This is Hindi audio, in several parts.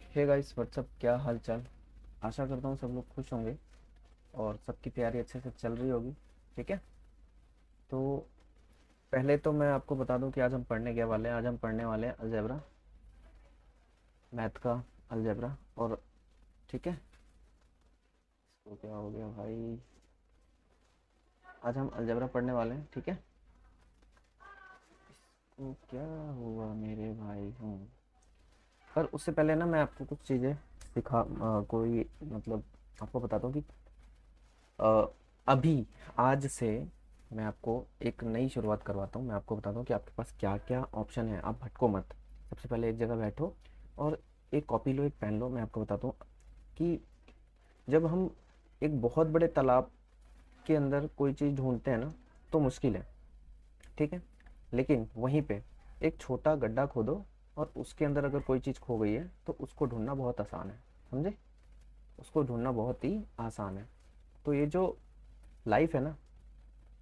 हे गाइस व्हाट्सअप, क्या हाल चाल। आशा करता हूँ सब लोग खुश होंगे और सबकी तैयारी अच्छे से चल रही होगी। ठीक है। तो पहले तो मैं आपको बता दूं कि आज हम पढ़ने क्या वाले हैं। आज हम पढ़ने वाले हैं अलजेब्रा, मैथ का अलजेब्रा। और ठीक है, तो क्या हो गया भाई, आज हम अलजेब्रा पढ़ने वाले हैं। ठीक है। तो क्या हुआ मेरे भाई हूँ, पर उससे पहले ना मैं आपको कुछ चीज़ें कोई मतलब आपको बताता हूँ कि अ, अभी आज से मैं आपको एक नई शुरुआत करवाता हूँ। मैं आपको बताता हूँ कि आपके पास क्या क्या ऑप्शन है। आप भटको मत। सबसे पहले एक जगह बैठो और एक कॉपी लो, एक पेन लो। मैं आपको बताता हूँ कि जब हम एक बहुत बड़े तालाब के अंदर कोई चीज़ ढूंढते हैं ना, तो मुश्किल है। ठीक है। लेकिन वहीं पे एक छोटा गड्ढा खोदो और उसके अंदर अगर कोई चीज़ खो गई है तो उसको ढूंढना बहुत आसान है। समझे? उसको ढूंढना बहुत ही आसान है। तो ये जो लाइफ है ना,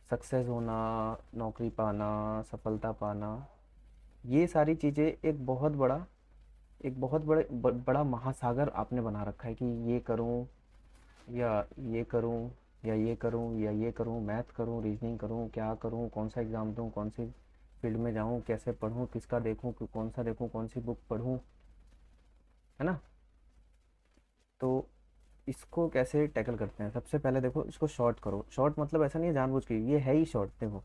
सक्सेस होना, नौकरी पाना, सफलता पाना, ये सारी चीज़ें एक बहुत बड़ा महासागर आपने बना रखा है कि ये करूं या ये करूं या ये करूं या ये करूं, मैथ करूं, रीजनिंग करूं, क्या करूं, कौन सा एग्ज़ाम दूं, कौन सी फील्ड में जाऊं, कैसे पढूं, किसका देखूं, कौन सा देखूं, कौन सी बुक पढूं, है ना। तो इसको कैसे टैकल करते हैं? सबसे पहले देखो, इसको शॉर्ट करो। शॉर्ट मतलब ऐसा नहीं है जानबूझ के, ये है ही शॉर्ट। देखो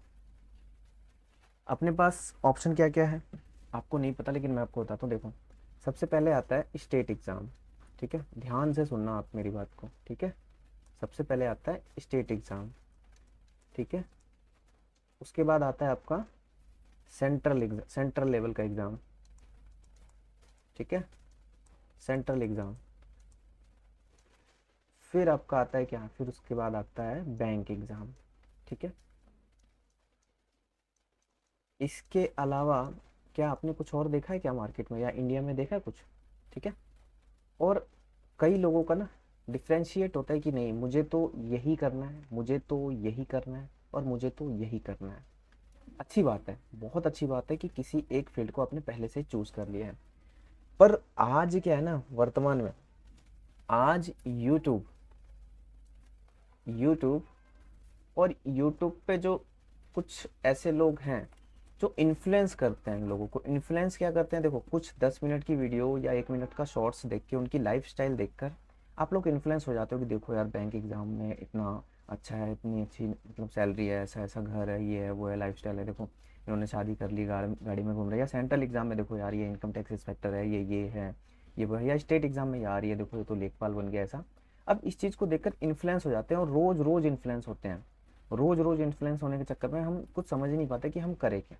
अपने पास ऑप्शन क्या क्या है आपको नहीं पता, लेकिन मैं आपको बताता हूँ। देखो सबसे पहले आता है स्टेट एग्ज़ाम। ठीक है, ध्यान से सुनना आप मेरी बात को। ठीक है। सबसे पहले आता है स्टेट एग्ज़ाम। ठीक है। उसके बाद आता है आपका सेंट्रल लेवल का एग्ज़ाम। ठीक है, सेंट्रल एग्ज़ाम। फिर आपका आता है क्या, फिर उसके बाद आता है बैंक एग्ज़ाम। ठीक है। इसके अलावा क्या आपने कुछ और देखा है क्या मार्केट में या इंडिया में देखा है कुछ? ठीक है। और कई लोगों का ना डिफ्रेंशिएट होता है कि नहीं, मुझे तो यही करना है, मुझे तो यही करना है और मुझे तो यही करना है। अच्छी बात है, बहुत अच्छी बात है कि किसी एक फील्ड को आपने पहले से चूज कर लिया है। पर आज क्या है ना, वर्तमान में आज यूट्यूब यूट्यूब और यूट्यूब पे जो कुछ ऐसे लोग हैं जो इन्फ्लुएंस करते हैं लोगों को। इन्फ्लुएंस क्या करते हैं? देखो कुछ 10 मिनट की वीडियो या 1 मिनट का शॉर्ट्स देख के, उनकी लाइफ स्टाइल देख कर आप लोग इन्फ्लुएंस हो जाते हो कि देखो यार, बैंक एग्जाम में इतना अच्छा है, इतनी अच्छी मतलब सैलरी है, ऐसा ऐसा घर है, ये है वो है, लाइफ स्टाइल है, देखो इन्होंने शादी कर ली, गाड़ी में घूम रहे हैं। या सेंट्रल एग्जाम में देखो यार, ये इनकम टैक्स इंस्पेक्टर है, ये है, ये वो है। या स्टेट एग्जाम में यार ये देखो, ये तो लेखपाल बन गया, ऐसा। अब इस चीज़ को देखकर इन्फ्लुएंस हो जाते हैं और रोज रोज इन्फ्लुएंस होते हैं। रोज रोज इन्फ्लुएंस होने के चक्कर में हम कुछ समझ ही नहीं पाते कि हम करें क्या।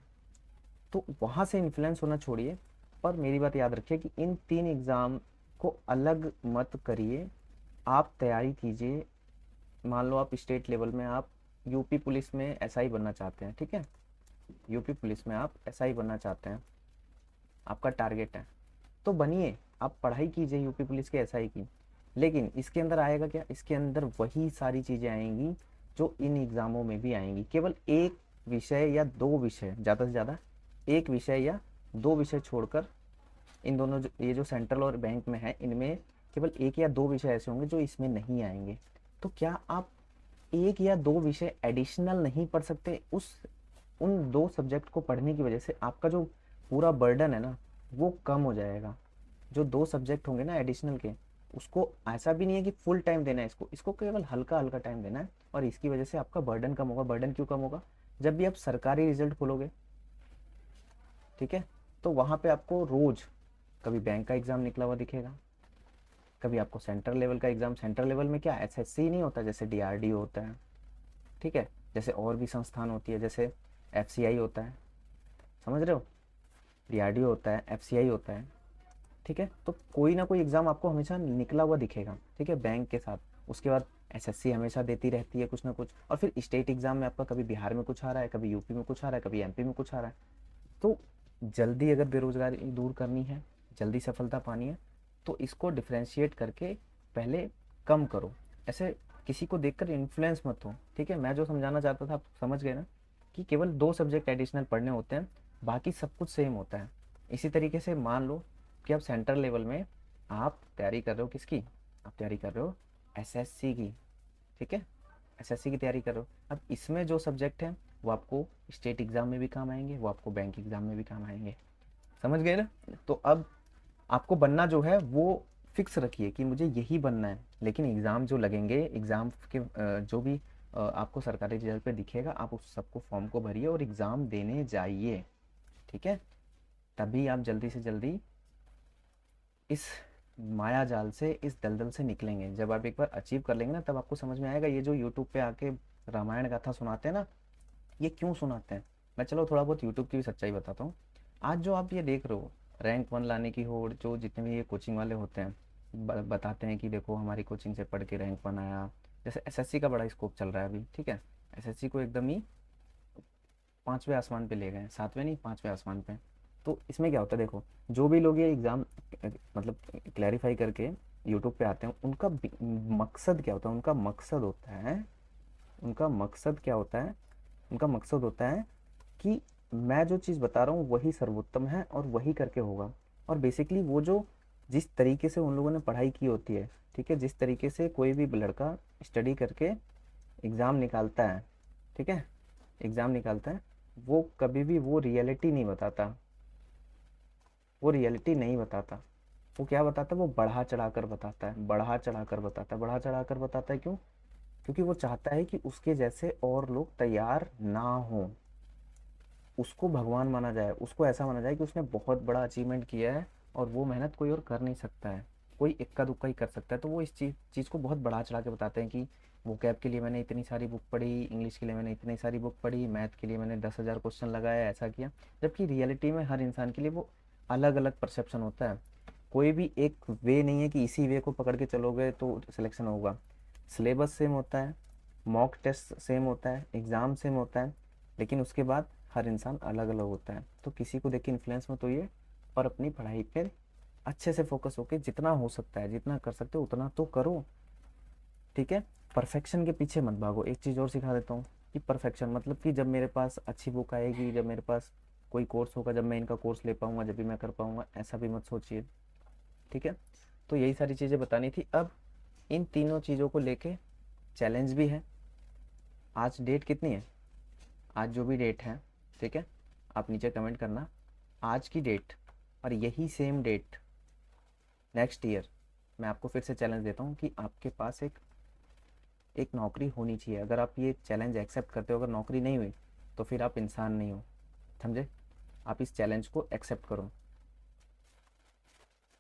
तो वहाँ से इन्फ्लुएंस होना छोड़िए। पर मेरी बात याद रखिए कि इन 3 एग्ज़ाम को अलग मत करिए। आप तैयारी कीजिए। मान लो आप स्टेट लेवल में आप यूपी पुलिस में एसआई बनना चाहते हैं। ठीक है, यूपी पुलिस में आप एसआई बनना चाहते हैं, आपका टारगेट है, तो बनिए। आप पढ़ाई कीजिए यूपी पुलिस के एसआई की। लेकिन इसके अंदर आएगा क्या? इसके अंदर वही सारी चीज़ें आएंगी जो इन एग्ज़ामों में भी आएंगी। केवल एक विषय या दो विषय, ज़्यादा से ज़्यादा एक विषय या दो विषय छोड़कर, इन दोनों ये जो सेंट्रल और बैंक में है, इनमें केवल एक या दो विषय ऐसे होंगे जो इसमें नहीं आएंगे। तो क्या आप एक या दो विषय एडिशनल नहीं पढ़ सकते? उस उन दो सब्जेक्ट को पढ़ने की वजह से आपका जो पूरा बर्डन है ना, वो कम हो जाएगा। जो दो सब्जेक्ट होंगे ना एडिशनल के, उसको ऐसा भी नहीं है कि फुल टाइम देना है, इसको इसको केवल हल्का हल्का टाइम देना है। और इसकी वजह से आपका बर्डन कम होगा। बर्डन क्यों कम होगा? जब भी आप सरकारी रिजल्ट खोलोगे, ठीक है, तो वहाँ पे आपको रोज कभी बैंक का एग्जाम निकला हुआ दिखेगा, कभी आपको सेंट्रल लेवल का एग्जाम। सेंट्रल लेवल में क्या एसएससी नहीं होता, जैसे डीआरडीओ होता है। ठीक है, जैसे और भी संस्थान होती है, जैसे एफसीआई होता है, समझ रहे हो? डीआरडीओ होता है, एफसीआई होता है। ठीक है, तो कोई ना कोई एग्जाम आपको हमेशा निकला हुआ दिखेगा। ठीक है, बैंक के साथ। उसके बाद एसएससी हमेशा देती रहती है कुछ ना कुछ। और फिर स्टेट एग्जाम में आपका कभी बिहार में कुछ आ रहा है, कभी यूपी में कुछ आ रहा है, कभी एमपी में कुछ आ रहा है। तो जल्दी अगर बेरोजगारी दूर करनी है, जल्दी सफलता पानी है, तो इसको डिफ्रेंशिएट करके पहले कम करो। ऐसे किसी को देखकर इन्फ्लुएंस मत हो। ठीक है, मैं जो समझाना चाहता था आप समझ गए ना, कि केवल दो सब्जेक्ट एडिशनल पढ़ने होते हैं, बाकी सब कुछ सेम होता है। इसी तरीके से मान लो कि आप सेंट्रल लेवल में आप तैयारी कर रहे हो किसकी, आप तैयारी कर रहे हो एसएससी की, ठीक है, एसएससी की तैयारी कर रहे हो। अब इसमें जो सब्जेक्ट हैं वो आपको स्टेट एग्जाम में भी काम आएंगे, वो आपको बैंक एग्जाम में भी काम आएंगे, समझ गए ना। तो अब आपको बनना जो है वो फिक्स रखिए कि मुझे यही बनना है, लेकिन एग्ज़ाम जो लगेंगे, एग्ज़ाम के जो भी आपको सरकारी रिजल्ट पे दिखेगा, आप उस सबको फॉर्म को भरिए और एग्ज़ाम देने जाइए, ठीक है। तभी आप जल्दी से जल्दी इस माया जाल से, इस दलदल से निकलेंगे। जब आप एक बार अचीव कर लेंगे ना, तब आपको समझ में आएगा ये जो यूट्यूब पे आके रामायण गाथा सुनाते हैं ना, ये क्यों सुनाते हैं। मैं चलो थोड़ा बहुत यूट्यूब की भी सच्चाई बताता हूँ। आज जो आप ये देख रहे हो रैंक 1 लाने की होड़, जो जितने भी ये कोचिंग वाले होते हैं बताते हैं कि देखो हमारी कोचिंग से पढ़ के रैंक 1 आया। जैसे एसएससी का बड़ा स्कोप चल रहा है अभी, ठीक है, एसएससी को एकदम ही 5वें आसमान पे ले गए, 7वें नहीं 5वें आसमान पे। तो इसमें क्या होता है देखो, जो भी लोग ये एग्ज़ाम मतलब क्लैरिफाई करके यूट्यूब पे आते हैं, उनका मकसद क्या होता है, उनका मकसद होता है, उनका मकसद क्या होता है, उनका मकसद होता है कि मैं जो चीज़ बता रहा हूँ वही सर्वोत्तम है और वही करके होगा। और बेसिकली वो जो जिस तरीके से उन लोगों ने पढ़ाई की होती है, ठीक है, जिस तरीके से कोई भी लड़का स्टडी करके एग्ज़ाम निकालता है, ठीक है, एग्ज़ाम निकालता है, वो कभी भी वो रियलिटी नहीं बताता, वो रियलिटी नहीं बताता। वो क्या बताता है, वो बढ़ा चढ़ा कर बताता है, बढ़ा चढ़ा कर बताता है, बढ़ा चढ़ा कर बताता है। क्यों? क्योंकि वो चाहता है कि उसके जैसे और लोग तैयार ना हो, उसको भगवान माना जाए, उसको ऐसा माना जाए कि उसने बहुत बड़ा अचीवमेंट किया है और वो मेहनत कोई और कर नहीं सकता है, कोई इक्का दुक्का ही कर सकता है। तो वो इस चीज़ को बहुत बढ़ा चढ़ा के बताते हैं कि वो कैब के लिए मैंने इतनी सारी बुक पढ़ी, इंग्लिश के लिए मैंने इतनी सारी बुक पढ़ी, मैथ के लिए मैंने 10,000 क्वेश्चन लगाया, ऐसा किया। जबकि रियलिटी में हर इंसान के लिए वो अलग अलग परसेप्शन होता है। कोई भी एक वे नहीं है कि इसी वे को पकड़ के चलोगे तो सिलेक्शन होगा। सिलेबस सेम होता है, मॉक टेस्ट सेम होता है, एग्ज़ाम सेम होता है, लेकिन उसके बाद हर इंसान अलग अलग होता है। तो किसी को देख के इन्फ्लुएंस मत होइए और अपनी पढ़ाई पे अच्छे से फोकस होके जितना हो सकता है, जितना कर सकते हो उतना तो करो, ठीक है। परफेक्शन के पीछे मत भागो। एक चीज़ और सिखा देता हूँ कि परफेक्शन मतलब कि जब मेरे पास अच्छी बुक आएगी, जब मेरे पास कोई कोर्स होगा, जब मैं इनका कोर्स ले पाऊंगा, जब भी मैं कर पाऊंगा, ऐसा भी मत सोचिए, ठीक है। तो यही सारी चीज़ें बतानी थी। अब इन तीनों चीज़ों को लेके चैलेंज भी है। आज डेट कितनी है, आज जो भी डेट है, ठीक है, आप नीचे कमेंट करना आज की डेट, और यही सेम डेट नेक्स्ट ईयर मैं आपको फिर से चैलेंज देता हूँ कि आपके पास एक नौकरी होनी चाहिए। अगर आप ये चैलेंज एक्सेप्ट करते हो, अगर नौकरी नहीं हुई तो फिर आप इंसान नहीं हो, समझे। आप इस चैलेंज को एक्सेप्ट करो,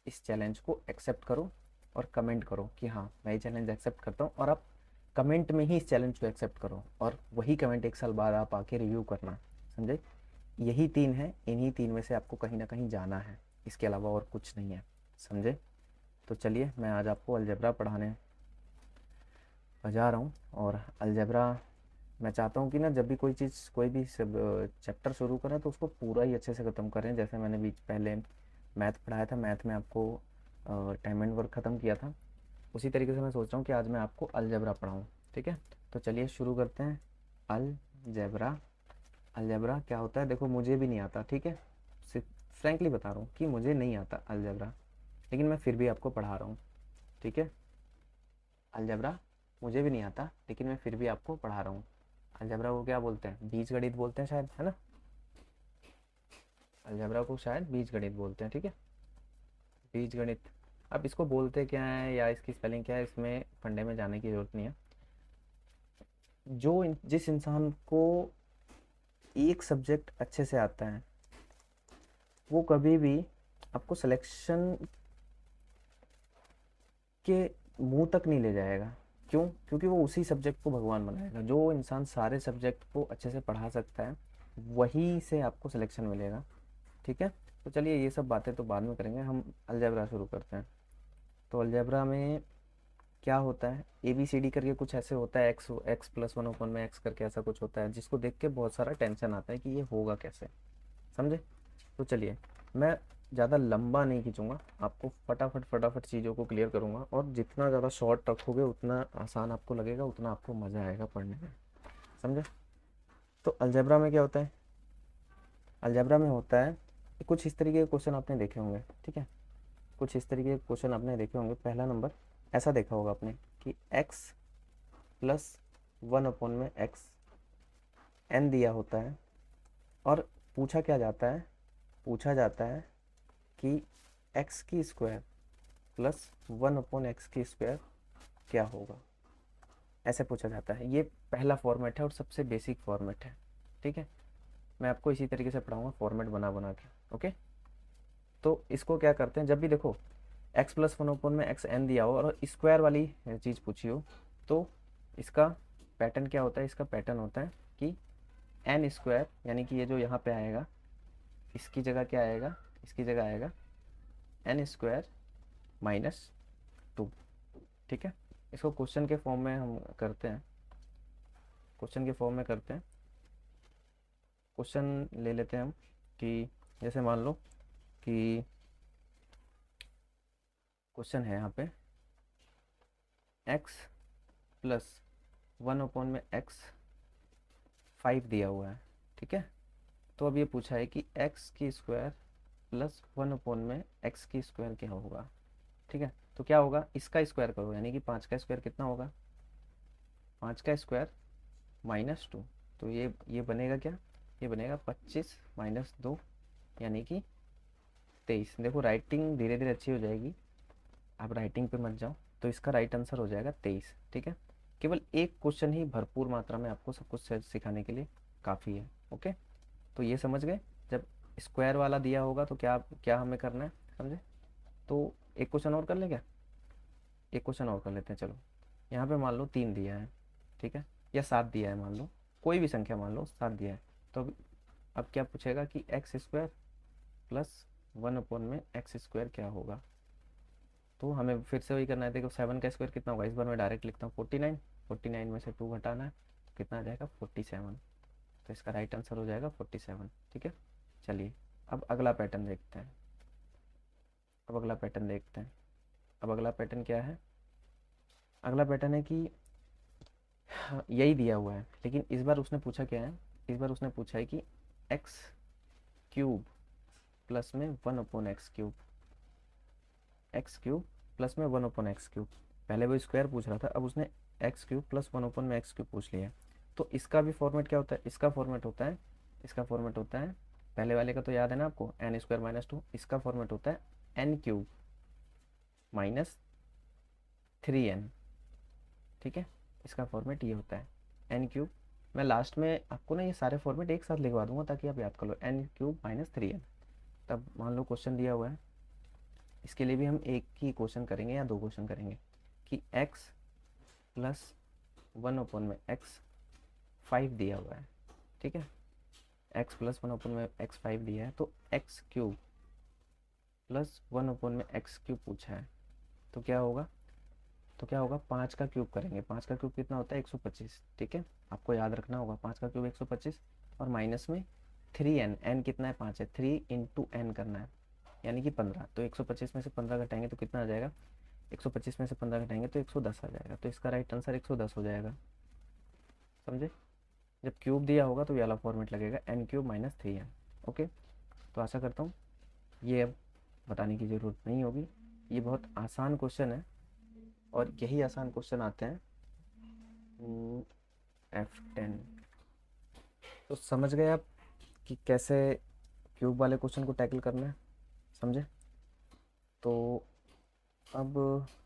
इस चैलेंज को एक्सेप्ट करो और कमेंट करो कि हाँ मैं ये चैलेंज एक्सेप्ट करता हूँ। और आप कमेंट में ही इस चैलेंज को एक्सेप्ट करो, और वही कमेंट 1 साल बाद आप आके रिव्यू करना, समझे। यही 3 है, इन्हीं 3 में से आपको कहीं ना कहीं जाना है, इसके अलावा और कुछ नहीं है, समझे। तो चलिए मैं आज आपको अलजेब्रा पढ़ाने जा रहा हूँ। और अलजेब्रा मैं चाहता हूँ कि ना जब भी कोई चीज़, कोई भी सब चैप्टर शुरू करें तो उसको पूरा ही अच्छे से ख़त्म करें। जैसे मैंने बीच पहले मैथ पढ़ाया था, मैथ में आपको टाइम एंड वर्क ख़त्म किया था, उसी तरीके से मैं सोच रहा हूँ कि आज मैं आपको अलजेब्रा पढ़ाऊँ, ठीक है। तो चलिए शुरू करते हैं। अलजेब्रा, अलजेब्रा क्या होता है देखो, मुझे भी नहीं आता, ठीक है, सिर्फ फ्रैंकली बता रहा हूँ कि मुझे नहीं आता अलजेब्रा, लेकिन मैं फिर भी आपको पढ़ा रहा हूँ, ठीक है। अलजेब्रा मुझे भी नहीं आता, लेकिन मैं फिर भी आपको पढ़ा रहा हूँ। अलजेब्रा को क्या बोलते हैं, बीजगणित बोलते हैं शायद, है ना। अलजेब्रा को शायद बीजगणित बोलते हैं, ठीक है, बीजगणित। अब इसको बोलते क्या है या इसकी स्पेलिंग क्या है, इसमें फंडे में जाने की जरूरत नहीं है। जिस इंसान को एक सब्जेक्ट अच्छे से आता है, वो कभी भी आपको सिलेक्शन के मुंह तक नहीं ले जाएगा। क्यों? क्योंकि वो उसी सब्जेक्ट को भगवान बनाएगा। जो इंसान सारे सब्जेक्ट को अच्छे से पढ़ा सकता है, वही से आपको सिलेक्शन मिलेगा, ठीक है। तो चलिए ये सब बातें तो बाद में करेंगे, हम अलजेब्रा शुरू करते हैं। तो अलजेब्रा में क्या होता है, ए बी सी डी करके कुछ ऐसे होता है, x x plus one open में एक्स करके ऐसा कुछ होता है, जिसको देख के बहुत सारा टेंशन आता है कि ये होगा कैसे, समझे। तो चलिए मैं ज़्यादा लंबा नहीं खींचूंगा, आपको फटाफट फटाफट चीज़ों को क्लियर करूंगा, और जितना ज़्यादा शॉर्ट रखोगे उतना आसान आपको लगेगा, उतना आपको मज़ा आएगा पढ़ने में, समझे। तो अलजेब्रा में क्या होता है, अलजेब्रा में होता है कि कुछ इस तरीके के क्वेश्चन आपने देखे होंगे, ठीक है। कुछ इस तरीके के क्वेश्चन आपने देखे होंगे। पहला नंबर ऐसा देखा होगा आपने कि x प्लस 1 में x n दिया होता है और पूछा क्या जाता है, पूछा जाता है कि x की स्क्वायर प्लस 1/x की स्क्वायर क्या होगा, ऐसे पूछा जाता है। ये पहला फॉर्मेट है और सबसे बेसिक फॉर्मेट है। ठीक है, मैं आपको इसी तरीके से पढ़ाऊंगा फॉर्मेट बना बना के। ओके, तो इसको क्या करते हैं, जब भी देखो x प्लस 1 में एक्स एन दिया हो और स्क्वायर वाली चीज़ पूछी हो, तो इसका पैटर्न क्या होता है, इसका पैटर्न होता है कि एन स्क्वायर, यानी कि ये जो यहाँ पे आएगा इसकी जगह क्या आएगा, इसकी जगह आएगा एन स्क्वायर माइनस 2। ठीक है, इसको क्वेश्चन के फॉर्म में हम करते हैं, क्वेश्चन के फॉर्म में करते हैं। क्वेश्चन ले लेते हैं हम कि जैसे मान लो कि क्वेश्चन है यहाँ पे x प्लस 1 में x 5 दिया हुआ है। ठीक है, तो अब ये पूछा है कि x की स्क्वायर प्लस 1 में x की स्क्वायर क्या होगा। ठीक है, तो क्या होगा, इसका स्क्वायर करो, यानी कि 5 का स्क्वायर कितना होगा, 5 का स्क्वायर माइनस 2। तो ये बनेगा क्या, ये बनेगा 25 माइनस 2 यानी कि 23। देखो राइटिंग धीरे धीरे अच्छी हो जाएगी, आप राइटिंग पे मत जाओ। तो इसका राइट आंसर हो जाएगा 23। ठीक है, केवल एक क्वेश्चन ही भरपूर मात्रा में आपको सब कुछ सिखाने के लिए काफ़ी है। ओके, तो ये समझ गए। जब स्क्वायर वाला दिया होगा तो क्या क्या हमें करना है, समझे। तो एक क्वेश्चन और कर ले क्या, एक क्वेश्चन और कर लेते हैं। चलो, यहाँ पे मान लो 3 दिया है, ठीक है, या 7 दिया है, मान लो कोई भी संख्या, मान लो 7 दिया है। तो अब क्या पूछेगा कि एक्स स्क्वायर प्लस 1 में एक्स स्क्वायर क्या होगा। तो हमें फिर से वही करना है। देखो 7 का स्क्वायर कितना होगा, इस बार मैं डायरेक्ट लिखता हूँ 49, 49 में से 2 घटाना है तो कितना आ जाएगा 47। तो इसका राइट आंसर हो जाएगा 47। ठीक है, चलिए अब अगला पैटर्न देखते हैं, अब अगला पैटर्न देखते हैं। अब अगला पैटर्न क्या है, अगला पैटर्न है कि हाँ, यही दिया हुआ है, लेकिन इस बार उसने पूछा क्या है, इस बार उसने पूछा है कि एक्स क्यूब प्लस में 1/x cube, x cube plus में 1/x क्यूब। पहले वो स्क्वायर पूछ रहा था, अब उसने x cube plus 1/x cube पूछ लिया है। तो इसका भी फॉर्मेट क्या होता है, इसका फॉर्मेट होता है, इसका फॉर्मेट होता है, पहले वाले का तो याद है ना आपको, एन स्क्वायर माइनस 2। इसका फॉर्मेट होता है एन क्यूब माइनस 3n। ठीक है, इसका फॉर्मेट ये होता है एन क्यूब। मैं लास्ट में आपको ना ये सारे फॉर्मेट एक साथ लिखवा दूंगा ताकि आप याद कर लो, एन क्यूब माइनस 3n। तब मान लो क्वेश्चन दिया हुआ है, इसके लिए भी हम एक ही क्वेश्चन करेंगे या 2 क्वेश्चन करेंगे कि x प्लस 1 में x 5 दिया हुआ है। ठीक है, x प्लस 1 में x 5 दिया है, तो x क्यूब प्लस 1 में x क्यूब पूछा है। तो क्या होगा, तो क्या होगा, 5 का क्यूब करेंगे। 5 का क्यूब कितना होता है 125। ठीक है, आपको याद रखना होगा 5 का क्यूब 125 और माइनस में 3n, n कितना है 5 है, 3 इंटू n करना है यानी कि 15। तो 125 में से 15 घटाएंगे तो कितना आ जाएगा, 125 में से 15 घटाएंगे तो 110 आ जाएगा। तो इसका राइट आंसर 110 हो जाएगा, समझे। जब क्यूब दिया होगा तो ये वाला फॉर्मेट लगेगा N cube minus 3n। Okay, तो आशा करता हूँ ये अब बताने की ज़रूरत नहीं होगी। ये बहुत आसान क्वेश्चन है और यही आसान क्वेश्चन आते हैं F10। तो समझ गए आप कि कैसे क्यूब वाले क्वेश्चन को टैकल करना है, समझे। तो अब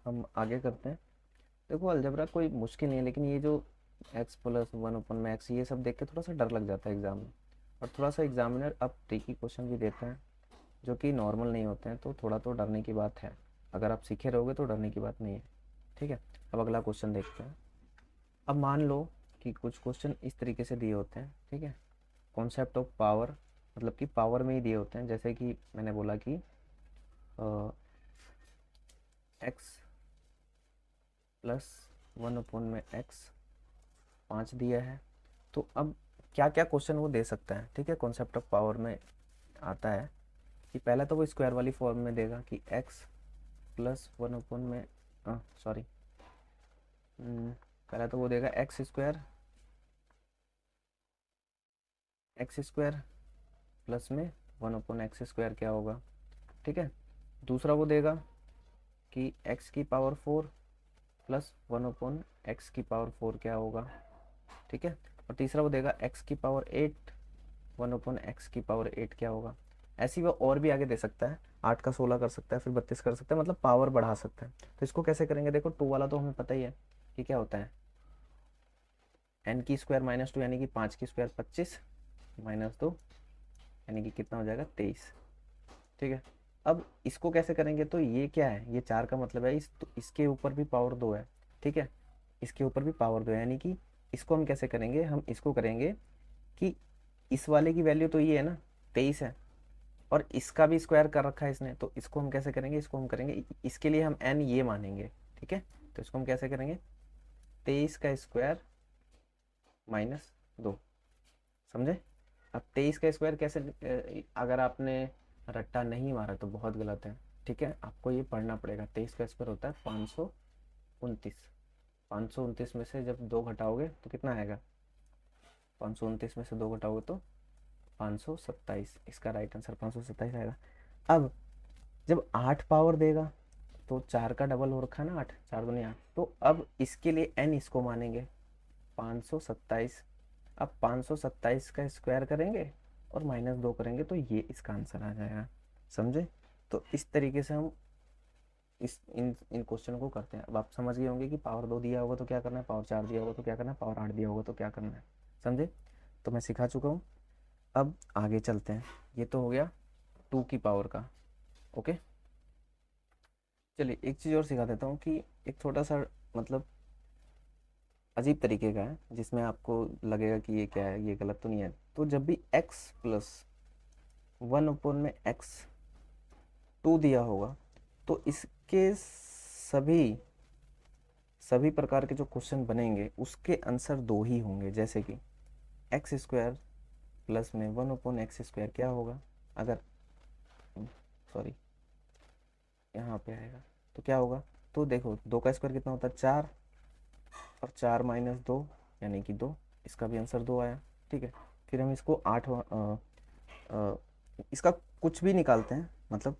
हम आगे करते हैं। देखो अलजबरा कोई मुश्किल नहीं है, लेकिन ये जो x प्लस 1/x ये सब देख के थोड़ा सा डर लग जाता है एग्ज़ाम में। और थोड़ा सा एग्जामिनर अब ट्रिकी क्वेश्चन भी देते हैं जो कि नॉर्मल नहीं होते हैं, तो थोड़ा तो डरने की बात है। अगर आप सीखे रहोगे तो डरने की बात नहीं है। ठीक है, अब अगला क्वेश्चन देखते हैं। अब मान लो कि कुछ क्वेश्चन इस तरीके से दिए होते हैं, ठीक है, कॉन्सेप्ट ऑफ पावर, मतलब कि पावर में ही दिए होते हैं। जैसे कि मैंने बोला कि एक्स प्लस 1/x 5 दिया है। तो अब क्या क्या क्वेश्चन वो दे सकता है, ठीक है, कॉन्सेप्ट ऑफ पावर में आता है कि पहला तो वो स्क्वायर वाली फॉर्म में देगा कि x प्लस 1 में सॉरी, पहला तो वो देगा एक्स स्क्वायर प्लस में 1/x स्क्वायर क्या होगा। ठीक है, दूसरा वो देगा कि x की पावर 4 प्लस 1/x की पावर 4 क्या होगा, ठीक है। और तीसरा वो देगा x की पावर 8, 1/x की पावर 8 क्या होगा। ऐसी वो और भी आगे दे सकता है, 8 का 16 कर सकता है, फिर 32 कर सकता है, मतलब पावर बढ़ा सकता है। तो इसको कैसे करेंगे, देखो 2 वाला तो हमें पता ही है कि क्या होता है, n की स्क्वायर माइनस 2 यानी कि 5 की स्क्वायर 25 माइनस 2 यानी कि कितना हो जाएगा 23, ठीक है। अब इसको कैसे करेंगे, तो ये क्या है, ये 4 का मतलब है इस, तो इसके ऊपर भी पावर 2 है, ठीक है, इसके ऊपर भी पावर 2 है, यानी कि इसको हम कैसे करेंगे, हम इसको करेंगे कि इस वाले की वैल्यू तो ये है ना 23 है, और इसका भी स्क्वायर कर रखा है इसने, तो इसको हम कैसे करेंगे, इसको हम करेंगे, इसके लिए हम n ये मानेंगे, ठीक है। तो इसको हम कैसे करेंगे, 23 का स्क्वायर माइनस 2, समझे। अब 23 का स्क्वायर कैसे, अगर आपने रट्टा नहीं मारा तो बहुत गलत है, ठीक है, आपको ये पढ़ना पड़ेगा। 23 का स्क्वायर होता है 529, 529 में से जब 2 घटाओगे तो कितना आएगा, 529 में से 2 घटाओगे तो 527, इसका राइट आंसर 527 आएगा। अब जब 8 पावर देगा तो 4 का डबल हो रखा है ना, 8, 4 दूनी 8, तो अब इसके लिए n इसको मानेंगे 527। अब 527 का स्क्वायर करेंगे और माइनस 2 करेंगे तो ये इसका आंसर आ जाएगा, समझे। तो इस तरीके से हम इस इन इन क्वेश्चन को करते हैं। अब आप समझ गए होंगे कि पावर 2 दिया होगा तो क्या करना है, पावर 4 दिया होगा तो क्या करना है, पावर 8 दिया होगा तो क्या करना है, समझे। तो मैं सिखा चुका हूँ, अब आगे चलते हैं। ये तो हो गया 2 की पावर का, ओके। चलिए एक चीज़ और सिखा देता हूँ कि एक छोटा सा, मतलब अजीब तरीके का है, जिसमें आपको लगेगा कि ये क्या है, ये गलत तो नहीं है। तो जब भी x प्लस 1 में x2 दिया होगा तो इसके सभी सभी प्रकार के जो क्वेश्चन बनेंगे उसके आंसर 2 ही होंगे। जैसे कि एक्स स्क्वायर प्लस में 1/x² क्या होगा, अगर सॉरी यहाँ पे आएगा तो क्या होगा। तो देखो 2 का स्क्वायर कितना होता है 4, और 4 माइनस 2 यानी कि 2, इसका भी आंसर 2 आया, ठीक है। फिर हम इसको 8 इसका कुछ भी निकालते हैं, मतलब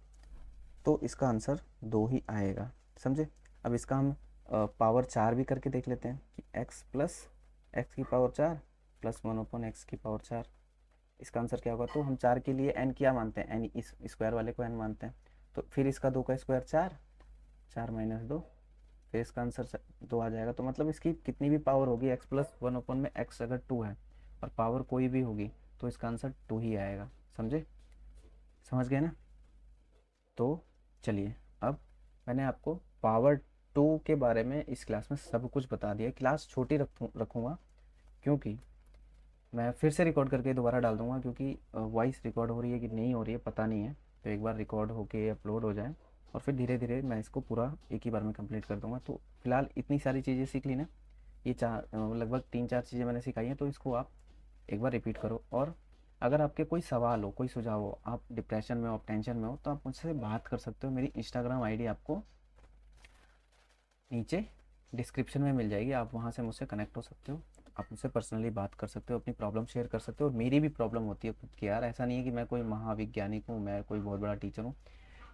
तो इसका आंसर 2 ही आएगा, समझे। अब इसका हम पावर 4 भी करके देख लेते हैं कि x प्लस एक्स की पावर 4 प्लस 1/x की पावर 4, इसका आंसर क्या होगा। तो हम 4 के लिए n क्या मानते हैं, n इस स्क्वायर वाले को n मानते हैं। तो फिर इसका 2 का स्क्वायर 4, 4 माइनस 2, फिर इसका आंसर 2 आ जाएगा। तो मतलब इसकी कितनी भी पावर होगी x प्लस 1/x अगर 2 है और पावर कोई भी होगी तो इसका आंसर 2 ही आएगा, समझे, समझ गए ना। तो चलिए, अब मैंने आपको पावर 2 के बारे में इस क्लास में सब कुछ बता दिया। क्लास छोटी रखूँगा क्योंकि मैं फिर से रिकॉर्ड करके दोबारा डाल दूंगा, क्योंकि वॉइस रिकॉर्ड हो रही है कि नहीं हो रही है पता नहीं है। तो एक बार रिकॉर्ड होके अपलोड हो जाए और फिर धीरे धीरे मैं इसको पूरा एक ही बार में कंप्लीट कर दूंगा। तो फिलहाल इतनी सारी चीज़ें सीख ली ना, ये लगभग 3-4 चीज़ें मैंने सिखाई हैं, तो इसको आप एक बार रिपीट करो। और अगर आपके कोई सवाल हो, कोई सुझाव हो, आप डिप्रेशन में हो, आप टेंशन में हो, तो आप मुझसे बात कर सकते हो। मेरी इंस्टाग्राम आईडी आपको नीचे डिस्क्रिप्शन में मिल जाएगी, आप वहाँ से मुझसे कनेक्ट हो सकते हो, आप मुझसे पर्सनली बात कर सकते हो, अपनी प्रॉब्लम शेयर कर सकते हो। और मेरी भी प्रॉब्लम होती है खुद की यार, ऐसा नहीं है कि मैं कोई महाविज्ञानिक हूँ, मैं कोई बहुत बड़ा टीचर हूँ।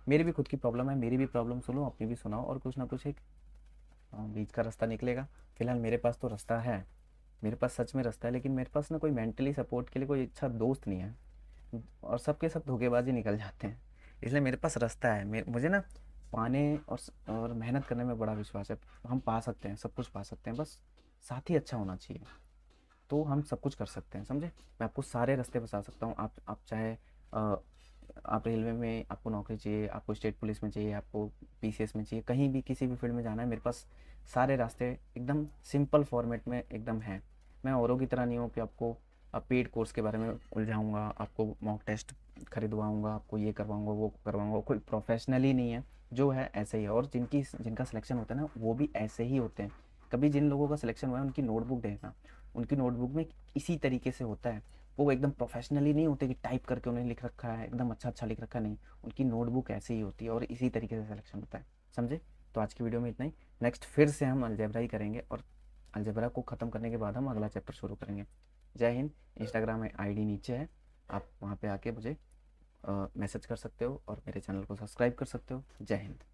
मेरी भी खुद की प्रॉब्लम है, मेरी भी प्रॉब्लम सुनो, अपनी भी सुनाओ, और कुछ ना कुछ एक बीच का रास्ता निकलेगा। फिलहाल मेरे पास तो रास्ता है, मेरे पास सच में रास्ता है, लेकिन मेरे पास ना कोई मेंटली सपोर्ट के लिए कोई अच्छा दोस्त नहीं है, और सबके सब धोखेबाजी निकल जाते हैं। इसलिए मेरे पास रास्ता है, मुझे ना पाने और मेहनत करने में बड़ा विश्वास है। हम पा सकते हैं, सब कुछ पा सकते हैं, बस साथी अच्छा होना चाहिए, तो हम सब कुछ कर सकते हैं, समझे। मैं आपको सारे रास्ते बता सकता हूँ। आप चाहे आप रेलवे में आपको नौकरी चाहिए, आपको स्टेट पुलिस में चाहिए, आपको पीसीएस में चाहिए, कहीं भी किसी भी फील्ड में जाना है, मेरे पास सारे रास्ते एकदम सिंपल फॉर्मेट में एकदम हैं। मैं औरों की तरह नहीं हूँ कि आपको पेड कोर्स के बारे में उलझाऊंगा, आपको मॉक टेस्ट खरीदवाऊंगा, आपको ये करवाऊंगा वो करवाऊंगा। कोई प्रोफेशनल ही नहीं है, जो है ऐसे ही है। और जिनका सिलेक्शन होता है ना वो भी ऐसे ही होते हैं। कभी जिन लोगों का सिलेक्शन हुआ है उनकी नोटबुक देखना, उनकी नोटबुक में इसी तरीके से होता है। वो एकदम प्रोफेशनली नहीं होते कि टाइप करके उन्हें लिख रखा है, एकदम अच्छा अच्छा लिख रखा है, नहीं, उनकी नोटबुक ऐसी ही होती है और इसी तरीके से सिलेक्शन होता है, समझे। तो आज की वीडियो में इतना ही। नेक्स्ट फिर से हम अलजेब्रा ही करेंगे, और अलजेब्रा को ख़त्म करने के बाद हम अगला चैप्टर शुरू करेंगे। जय हिंद। इंस्टाग्राम में आईडी नीचे है, आप वहाँ पे आके मुझे मैसेज कर सकते हो और मेरे चैनल को सब्सक्राइब कर सकते हो। जय हिंद।